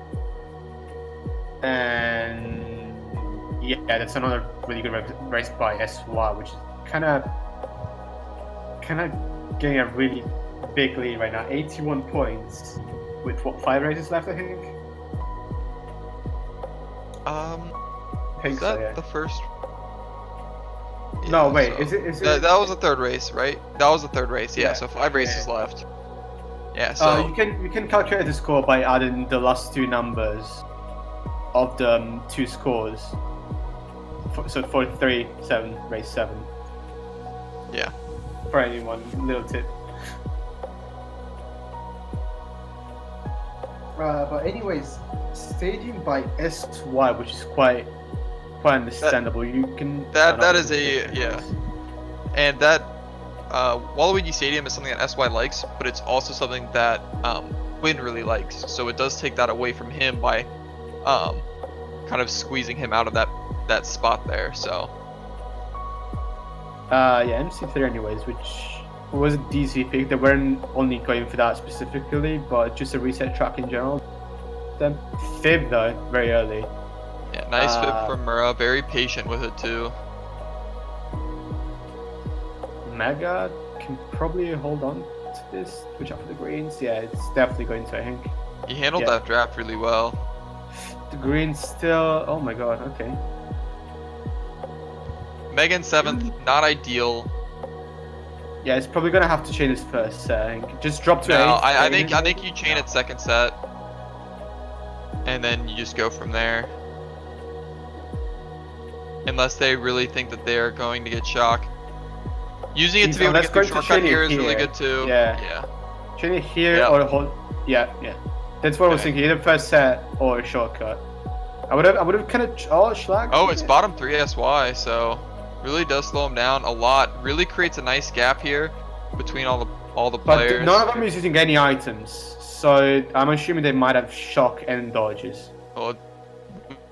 S2: And yeah, that's another really good race by SY, which is kind of getting a really big lead right now. 81 points with what, 5 races left, I think.
S1: Is that the first?
S2: No, wait.
S1: so
S2: Is it?
S1: that was the third race, right? That was the third race. Yeah.
S2: Yeah.
S1: So 5 races left. Yeah. So
S2: you can calculate the score by adding the last two numbers of the two scores. So 43-7, race 7.
S1: yeah.
S2: For anyone, little tip. But anyways, staging by SY, which is quite understandable. You can
S1: That is and that Waluigi Stadium is something that SY likes, but it's also something that Win really likes. So it does take that away from him by kind of squeezing him out of that spot there. So
S2: yeah, MC3 anyways, which was a DC pick. They weren't only going for that specifically, but just a reset track in general. Then Fib though, very early.
S1: yeah, nice fib from Mura, very patient with it too.
S2: Mega can probably hold on to this. Watch out for the greens. Yeah, it's definitely going to, I think.
S1: He handled
S2: Yeah.
S1: that draft really well.
S2: The greens still. Oh my god. Okay.
S1: Megan 7th, not ideal.
S2: Yeah, it's probably gonna have to chain his first set. I think. Just drop to
S1: No,
S2: 8.
S1: I think you chain it second set, and then you just go from there. Unless they really think that they are going to get shock. Using it to be able to get the shortcut here is really good too.
S2: Yeah. Chain it here
S1: Yeah.
S2: or hold. Yeah. That's what I was
S1: Okay.
S2: thinking. Either first set or a shortcut. I would have kind of schlag.
S1: Oh, it's bottom 3 SY, so really does slow him down a lot. Really creates a nice gap here between all the
S2: But
S1: players.
S2: none of them is using any items, so I'm assuming they might have shock and dodges.
S1: Well,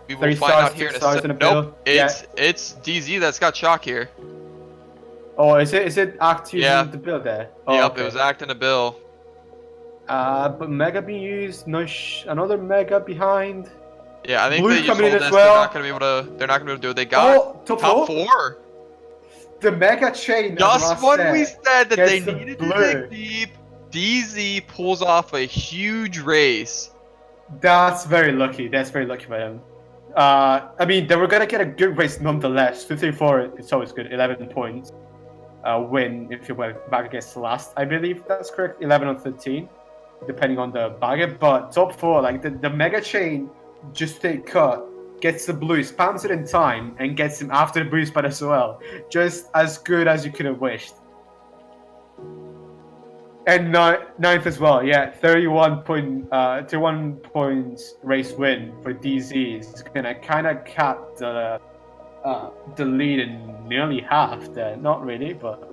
S1: we will
S2: 3
S1: find
S2: stars,
S1: out here in
S2: 6
S1: a
S2: stars
S1: sec.
S2: in a
S1: Nope,
S2: bill.
S1: it's DZ that's got shock here.
S2: Oh, is it Act using
S1: Yeah.
S2: the build there? Oh,
S1: Yep,
S2: okay.
S1: it was acting a bill.
S2: But Mega being used, another Mega behind.
S1: Yeah, I think
S2: Blue
S1: they use
S2: coming in
S1: hold
S2: as
S1: this.
S2: well.
S1: They're not gonna be able to do it. They got
S2: Oh, top
S1: top
S2: 4?
S1: 4.
S2: The Mega chain.
S1: Just when we said that they
S2: gets the
S1: needed to
S2: blue.
S1: dig deep, DZ pulls off a huge race.
S2: That's very lucky. That's very lucky for him. I mean, they were gonna get a good race nonetheless. 54, it's always good. 11 points. Win if you went back against last. I believe that's correct. 11 or 13, depending on the bagger. But top 4, like the Mega chain, just take cut, gets the blue, spams it in time, and gets him after the blue spot as well. Just as good as you could have wished. And ninth as well, yeah. 31 points race win for DZ is gonna kind of cap the lead in nearly half there. Not really, but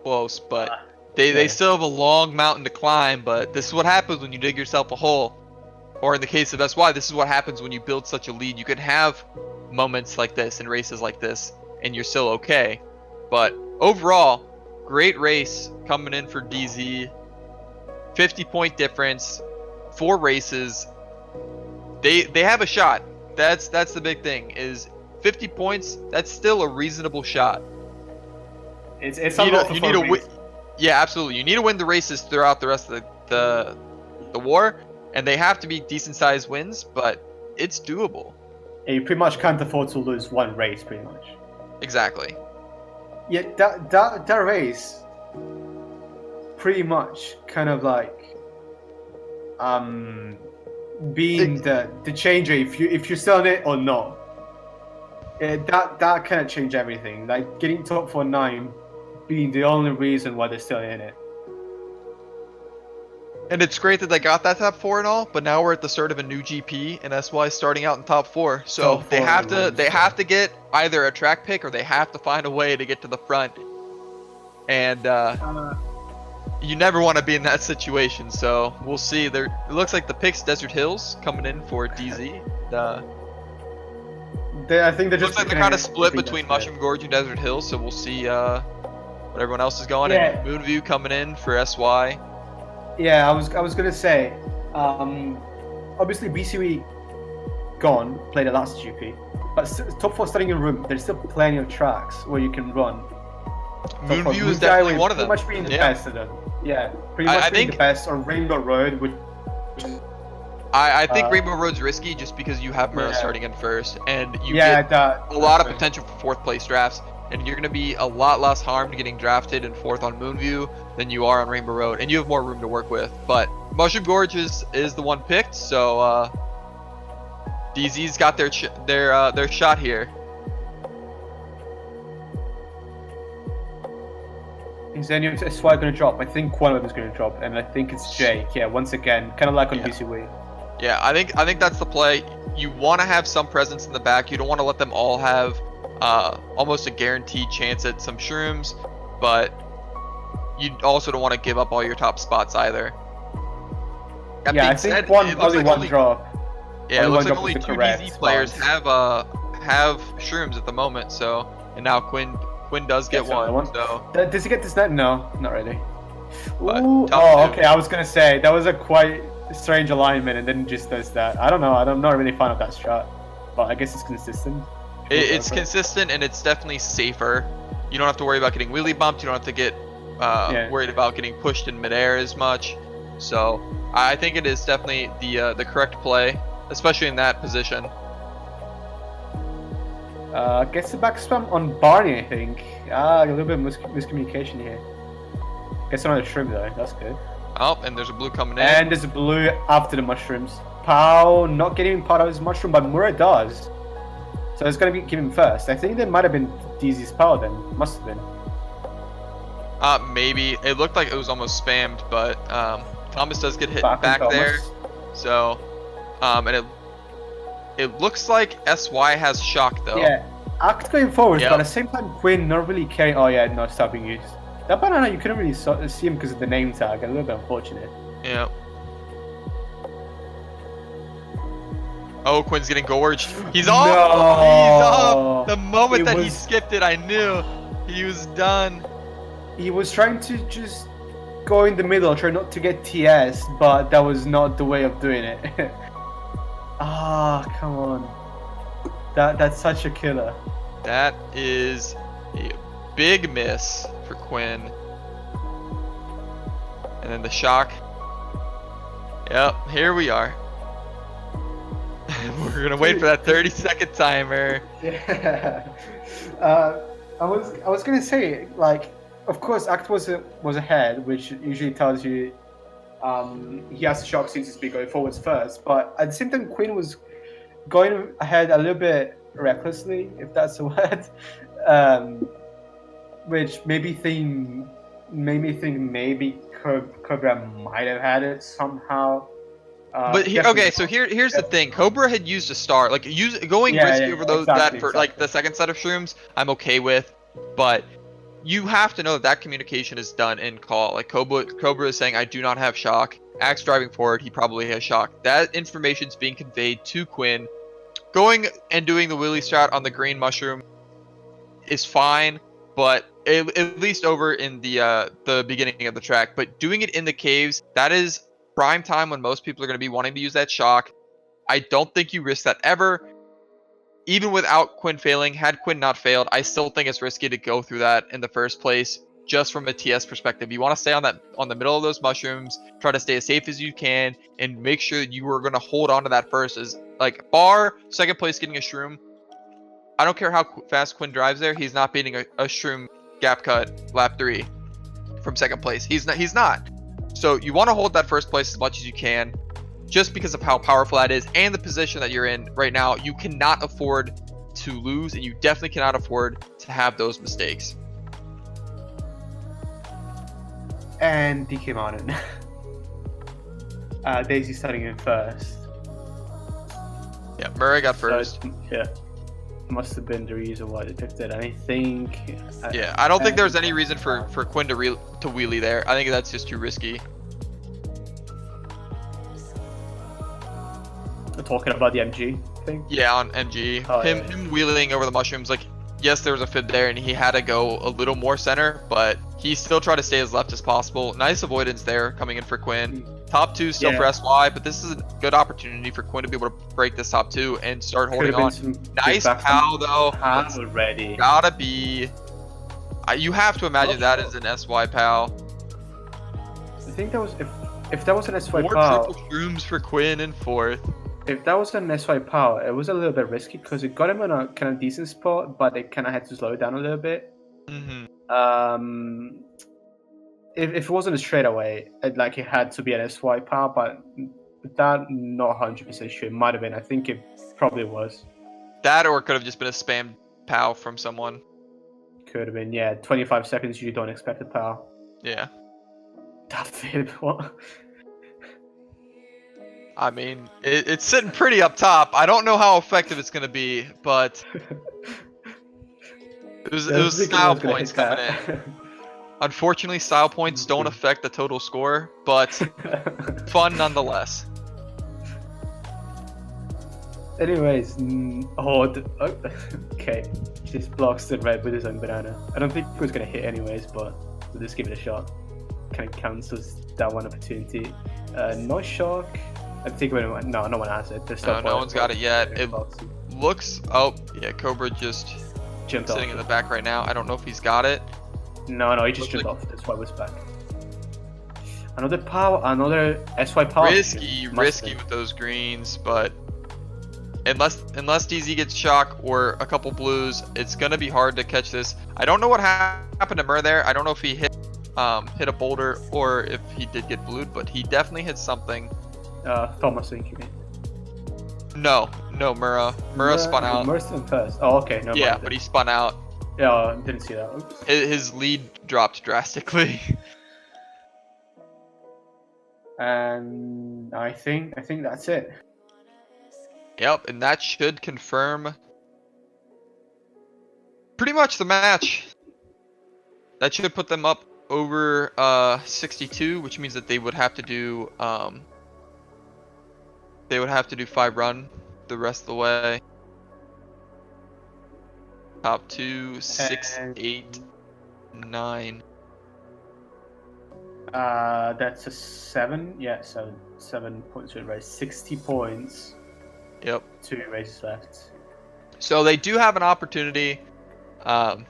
S1: Close, but they still have a long mountain to climb. But this is what happens when you dig yourself a hole. Or in the case of SY, this is what happens when you build such a lead. You can have moments like this and races like this, and you're still okay. But overall, great race coming in for DZ. 50-point difference, 4 races. They have a shot. That's the big thing. Is 50 points? That's still a reasonable shot.
S2: it's
S1: You need to win. Yeah, absolutely. You need to win the races throughout the rest of the war, and they have to be decent-sized wins, but it's doable.
S2: Yeah, you pretty much can't afford to lose one race, pretty much.
S1: Exactly.
S2: Yeah, that race, pretty much kind of like, being the changer if you're selling it or not. That kind of changed everything. Like getting top 4-9 being the only reason why they're still in it.
S1: And it's great that they got that top 4 and all, but now we're at the start of a new GP, and SY starting out in top 4. So
S2: Top
S1: they
S2: 4
S1: have to
S2: wins,
S1: they have to get either a track pick or they have to find a way to get to the front. And you never want to be in that situation. So we'll see. It looks like the pick's Desert Hills coming in for DZ.
S2: I think they're just
S1: Looks like they're kind of split between Mushroom Gorge and Desert Hills. So we'll see what everyone else is going.
S2: Yeah.
S1: And Moonview coming in for SY.
S2: Yeah, I was gonna say, obviously BCE gone, played the last GP, but top 4 starting in room. There's still plenty of tracks where you can run.
S1: Moonview is definitely one of them.
S2: Pretty much being the
S1: Yeah.
S2: best of them. Yeah, pretty much
S1: I
S2: being
S1: think-
S2: the best. Or Rainbow Road, which
S1: I think Rainbow Road's risky just because you have Mura
S2: Yeah.
S1: starting in first, and you
S2: yeah,
S1: get
S2: that
S1: a lot of potential for 4th place drafts. and you're going to be a lot less harmed getting drafted in 4th on Moonview than you are on Rainbow Road, and you have more room to work with. But Mushroom Gorge is the one picked, so DZ's got their shot here.
S2: Is any of SY going to drop? I think one of them is going to drop, and I think it's Jake. Yeah, once again, kind of like on BCW.
S1: Yeah, I think that's the play. You want to have some presence in the back. You don't want to let them all have almost a guaranteed chance at some shrooms, but you also don't want to give up all your top spots either.
S2: Yeah, I think only one drop.
S1: Yeah, it looks like only 2 DZ players have shrooms at the moment. So, and now Quinn does get one. So
S2: does he get this net? No, not really.
S1: Ooh,
S2: okay. I was gonna say that was a quite strange alignment, and then just does that. I don't know. I'm not really a fan of that shot, but I guess it's consistent.
S1: It's consistent, and it's definitely safer. You don't have to worry about getting wheelie bumped. You don't have to get worried about getting pushed in midair as much. So I think it is definitely the correct play, especially in that position.
S2: Gets the back spam on Barney, I think. A little bit of miscommunication here. Gets another shrimp though, that's good.
S1: Oh, and there's a blue coming in.
S2: And there's a blue after the mushrooms. Pao not getting part of his mushroom, but Mura does. So it's going to be given first. I think that might have been DZ's Pao then. Must have been.
S1: Maybe. It looked like it was almost spammed, but Thomas does get hit back there. So, and it looks like SY has shock though.
S2: Yeah, Act going forward, but at the same time, Quinn not really caring. Oh yeah, no, stopping used. That banana, you couldn't really see him because of the name tag. A little bit unfortunate.
S1: Yeah. Oh, Quinn's getting gorged. He's off.
S2: No.
S1: He's off. The moment that he skipped it, I knew he was done.
S2: He was trying to just go in the middle, try not to get TS, but that was not the way of doing it. Come on. That's such a killer.
S1: That is a big miss for Quinn. And then the shock. Yep, here we are. We're gonna wait for that 30-second timer.
S2: Yeah. I was gonna say, like, of course, Act was ahead, which usually tells you he has to shock since he's been going forwards first. But at the same time, Quinn was going ahead a little bit recklessly, if that's the word, which made me think maybe Cobra might have had it somehow.
S1: But here's the thing. Cobra had used a star, like going risky over that for like the second set of shrooms. I'm okay with, but you have to know that communication is done in call. Like Cobra is saying, I do not have shock. Axe driving forward, he probably has shock. That information is being conveyed to Quinn. Going and doing the wheelie strat on the green mushroom is fine, but at least over in the beginning of the track. But doing it in the caves, that is prime time when most people are going to be wanting to use that shock. I don't think you risk that ever. Even without Quinn failing, had Quinn not failed, I still think it's risky to go through that in the first place, just from a TS perspective. You want to stay on the middle of those mushrooms, try to stay as safe as you can, and make sure that you are going to hold on to that first. Is like bar second place getting a shroom. I don't care how fast Quinn drives there, he's not beating a shroom gap cut lap 3 from second place. He's not. So you want to hold that first place as much as you can, just because of how powerful that is and the position that you're in right now. You cannot afford to lose, and you definitely cannot afford to have those mistakes.
S2: And DK Martin. Daisy starting in first.
S1: Yeah, Murray got first.
S2: Yeah. Must have been the reason why they picked it. I think.
S1: Yeah, I don't think there's any reason for Quinn to wheelie there. I think that's just too risky.
S2: Talking about the MG thing?
S1: Yeah, on MG. Him wheeling over the mushrooms, like, yes, there was a fib there and he had to go a little more center, but he still tried to stay as left as possible. Nice avoidance there coming in for Quinn. Top 2 still for SY, but this is a good opportunity for Quinn to be able to break this top 2 and start holding on. Nice POW though.
S2: Already.
S1: Gotta be. You have to imagine that is an SY POW.
S2: I think that was if that was an SY POW.
S1: 4 triple shrooms for Quinn in 4th.
S2: if that was an SY power, it was a little bit risky because it got him in a kind of decent spot, but it kind of had to slow it down a little bit. If it wasn't a straightaway, like it had to be an SY power, but that not 100% sure. It might have been. I think it probably was.
S1: That or it could have just been a spam POW from someone.
S2: Could have been, yeah. 25 seconds, you don't expect a power.
S1: Yeah.
S2: That fib, what?
S1: I mean, it's sitting pretty up top. I don't know how effective it's going to be, but it was style points coming in. Unfortunately, style points don't affect the total score, but fun nonetheless.
S2: Anyways, okay. Just blocks the red with his own banana. I don't think it was going to hit anyways, but we'll just give it a shot. Kind of counts as that one opportunity. No shock. I think no one has it.
S1: No one's got it yet. It looks. Oh, yeah. Cobra just
S2: jumped
S1: sitting
S2: off.
S1: in the back right now. I don't know if he's got it.
S2: No, he just jumped off. That's why it was back. Another power, another SY power.
S1: Risky with those greens, but unless DZ gets shock or a couple blues, it's gonna be hard to catch this. I don't know what happened to Mur there. I don't know if he hit a boulder or if he did get blued, but he definitely hit something.
S2: Thomas, I think you mean.
S1: No, Mura spun out.
S2: Mura's still first. Oh, okay. No.
S1: Yeah, but he spun out.
S2: Yeah, didn't see that. Oops.
S1: His lead dropped drastically.
S2: And I think that's it.
S1: Yep, and that should confirm pretty much the match. That should put them up over 62, which means that they would have to do 5 run the rest of the way. Top 2, 6, 8, 9.
S2: That's a 7. Yeah, 7 points to race. 60 points.
S1: Yep.
S2: 2 races left.
S1: So they do have an opportunity.
S2: Top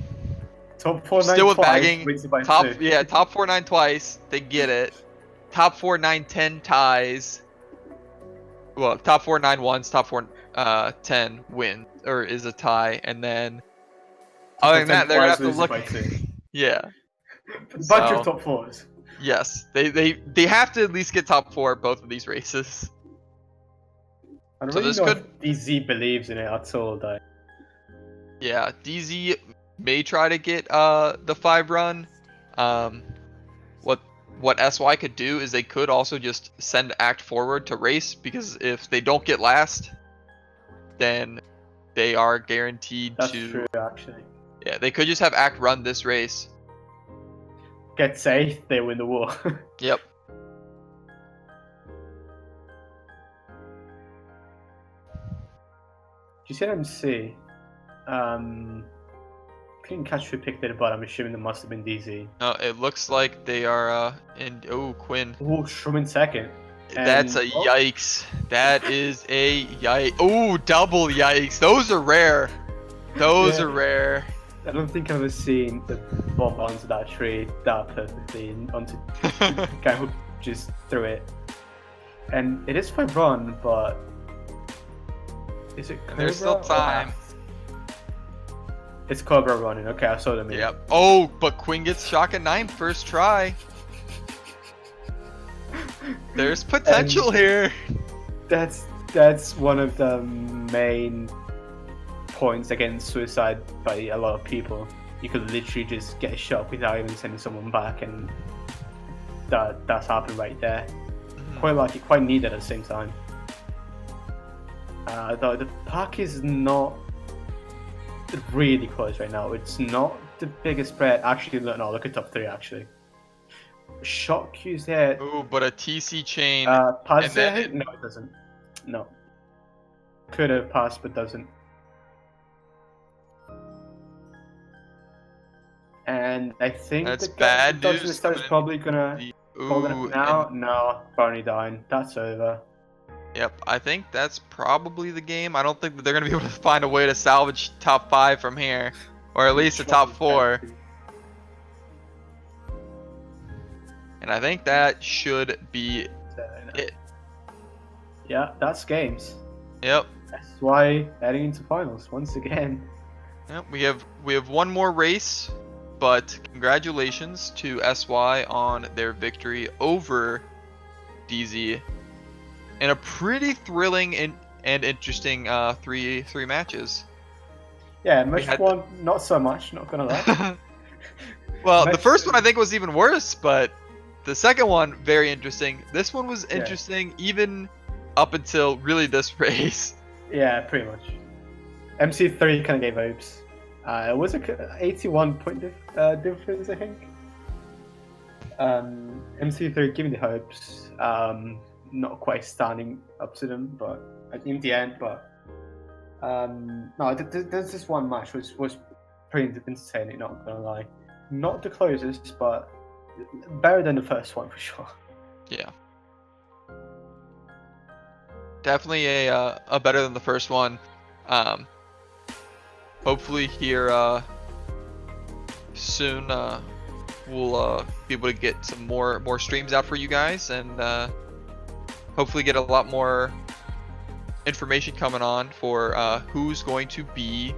S2: 4 9
S1: still with
S2: twice,
S1: bagging. Top 4 9 twice. They get it. Top 4 9 10 ties. Well, top 4 9 once. Top 4 10 win or is a tie, and then other than that, they're gonna have to look. Yeah.
S2: Bunch of top 4s.
S1: Yes, they have to at least get top 4 at both of these races.
S2: I don't really know if DZ believes in it at all, though.
S1: Yeah, DZ may try to get the 5 run. What SY could do is they could also just send Act forward to race, because if they don't get last, then they are guaranteed
S2: That's
S1: to.
S2: True, actually.
S1: Yeah, they could just have Act run this race.
S2: Get safe, they win the war.
S1: Yep.
S2: You said MC. Couldn't catch who picked it, but I'm assuming it must have been DZ.
S1: No, it looks like they are in. Oh, Quinn.
S2: Oh, Shroom in second.
S1: That's a yikes. That is a yikes. Oh, double yikes. Those are rare. Those are rare.
S2: I don't think I've ever seen the bomb onto that tree that perfectly onto the guy who just threw it. And it is quite run, but is it Cobra?
S1: There's still time.
S2: It's Cobra running. Okay, I saw them.
S1: Yep. Oh, but Quinn gets shock at 9 first try. There's potential here.
S2: That's one of the main points against suicide by a lot of people. You could literally just get a shot without even sending someone back, and that's happened right there. Quite lucky, quite needed at the same time. Though the pack is not really close right now. It's not the biggest spread. Actually, no, look at top 3 actually. Shot Q's there.
S1: Ooh, but a TC chain.
S2: Pass there? No, it doesn't. No. Could have passed, but doesn't. And I think
S1: that's bad news.
S2: Is probably gonna hold it up now. No, Barney dying. That's over.
S1: Yep, I think that's probably the game. I don't think that they're gonna be able to find a way to salvage top 5 from here, or at least the top 4. And I think that should be it.
S2: Yeah, that's games.
S1: Yep.
S2: That's why heading into finals once again.
S1: Yep. We have one more race, but congratulations to SY on their victory over DZ in a pretty thrilling and interesting three matches.
S2: Yeah, match one, not so much, not gonna lie.
S1: Well, the first one I think was even worse, but the second one, very interesting. This one was interesting even up until really this race.
S2: Yeah, pretty much. MC3 kind of gave hopes. It was a 81 point difference, I think. MC3 giving the hopes, not quite standing up to them, but in the end, no, there's this one match which was pretty entertaining, not gonna lie. Not the closest, but better than the first one for sure.
S1: Yeah. Definitely a better than the first one. Hopefully here soon we'll be able to get some more streams out for you guys, and hopefully get a lot more information coming on for who's going to be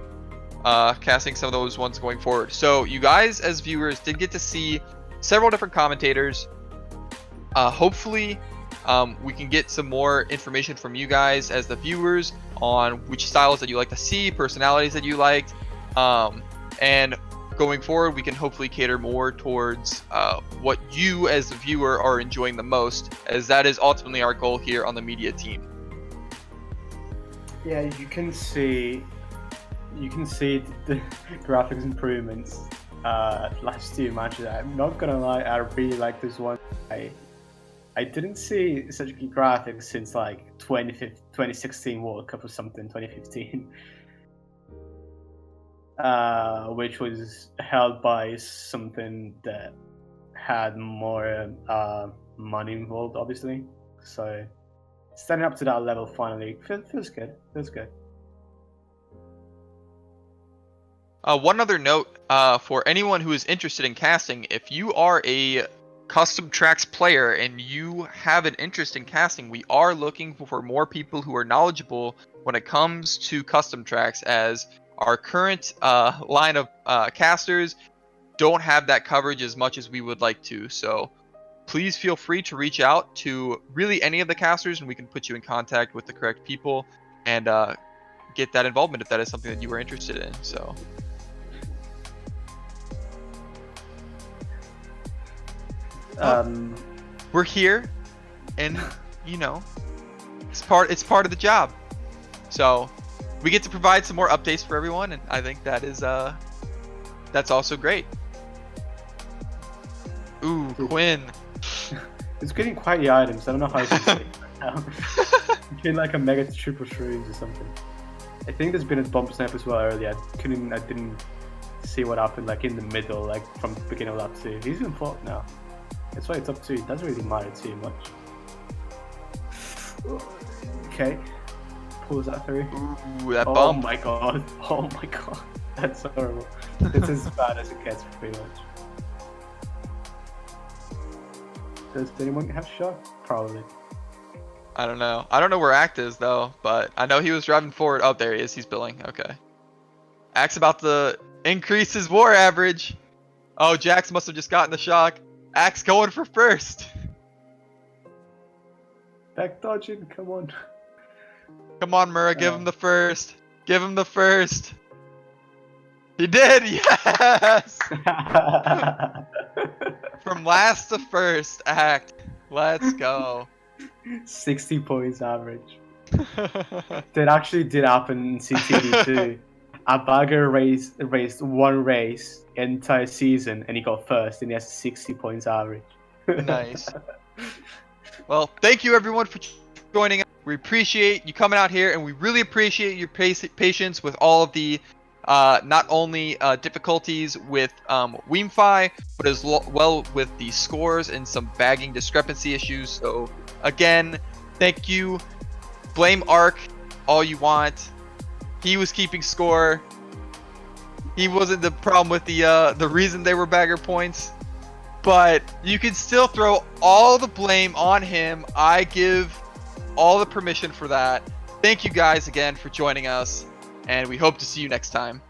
S1: casting some of those ones going forward. So you guys as viewers did get to see several different commentators. Hopefully we can get some more information from you guys as the viewers on which styles that you like to see, personalities that you liked, and going forward we can hopefully cater more towards what you as the viewer are enjoying the most, as that is ultimately our goal here on the media team.
S2: Yeah, you can see the graphics improvements last two matches. I'm not gonna lie, I really like this one. I didn't see such good graphics since like 2016 World Cup or something, 2015, which was held by something that had more money involved, obviously. So standing up to that level finally feels good. Feels good.
S1: One other note for anyone who is interested in casting, if you are a custom tracks player and you have an interest in casting, we are looking for more people who are knowledgeable when it comes to custom tracks, as our current line of casters don't have that coverage as much as we would like to. So please feel free to reach out to really any of the casters and we can put you in contact with the correct people and get that involvement if that is something that you are interested in. So we're here, and you know, it's part of the job. So we get to provide some more updates for everyone, and I think that is that's also great. Ooh, Quinn.
S2: It's getting quite the items. I don't know how I can say it right now. It's been like a mega triple shrooms or something. I think there's been a bomb snap as well earlier. I didn't see what happened like in the middle, like from the beginning of lap 2. He's in fourth now. That's why it's up 2. It doesn't really matter too much. Okay. Pulls that through.
S1: Ooh, that bump.
S2: Oh my god. Oh my god. That's horrible. It's as bad as it gets pretty much. Does anyone have shot? Probably.
S1: I don't know. I don't know where Act is though, but I know he was driving forward. Oh, there he is. He's billing. Okay. Act's about to increase his war average. Oh, Jax must have just gotten the shock. Act's going for first.
S2: Back dodging, come on.
S1: Come on, Murrah, give him the first. Give him the first. He did, yes! From last to first, Act. Let's go.
S2: 60 points average. That actually did happen in CTD too. A bagger raced one race entire season and he got first and he has 60 points average.
S1: Nice. Well, thank you everyone for joining us. We appreciate you coming out here, and we really appreciate your patience with all of the not only difficulties with Wiimmfi, but as well with the scores and some bagging discrepancy issues. So again, thank you. Blame Ark all you want. He was keeping score. He wasn't the problem with the reason they were bagger points. But you can still throw all the blame on him. I give all the permission for that. thank you guys again for joining us, and we hope to see you next time.